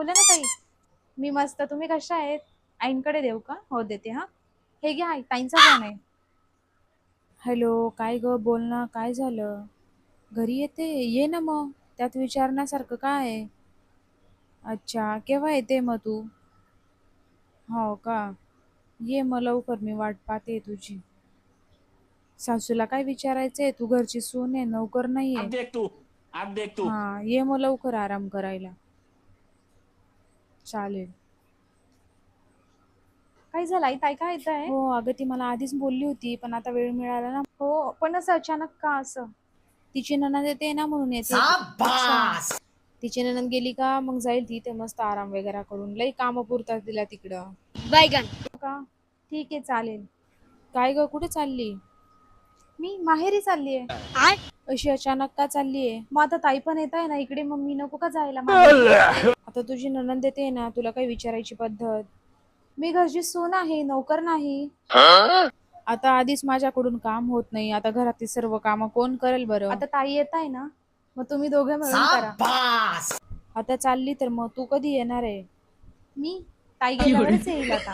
बोला ना ताई. मी मस्त. तुम्ही कशा आहेत? आईंकडे देऊ का? हो देते हा. हे घ्या आई, ताईंचा फोन आहे. हॅलो, काय ग? बोल ना, काय झालं? घरी येते? ये ना मग. त्यात विचारण्यासारखं काय आहे? अच्छा, केव्हा येते मग तू? हो का? ये मग लवकर, मी वाट पाहते तुझी. सासूला काय विचारायचंय? तू घरची सून आहे, नोकर नाहीये. अब देख तू अब देख तू हा, ये मग लवकर आराम करायला. चालेल. काय झालं आई? ताई काय येत आहे? हो अगं, ती मला आधीच बोलली होती, पण आता वेळ मिळाला ना. हो, पण असं अचानक का असं? तिची नणंद येते ना, म्हणून येते ती. अच्छा. तिची नणंद गेली का मग जाईल ती, ते मस्त आराम वगैरे करून. लई कामं पुरतात तिला तिकडं. हो का? ठीक आहे, चालेल. काय ग, कुठे चालली? मी माहेरी चालली आहे. अशी अचानक का चाललीये? मग आता ताई पण येत आहे ना इकडे, मग मी नको का जायला माहेरी? आता तुझी नणंद येते ना, तुला काही विचारायची पद्धत. मी घरची सून आहे, नोकर नाही. आता आधीच माझ्याकडून काम होत नाही, आता घरातली सर्व कामं कोण करेल बरं? आता ताई येत आहे ना, मग तुम्ही दोघे मिळून करा. आता चालली तर मग तू कधी येणार आहे? मी ताई गेल्यावरच येईल आता.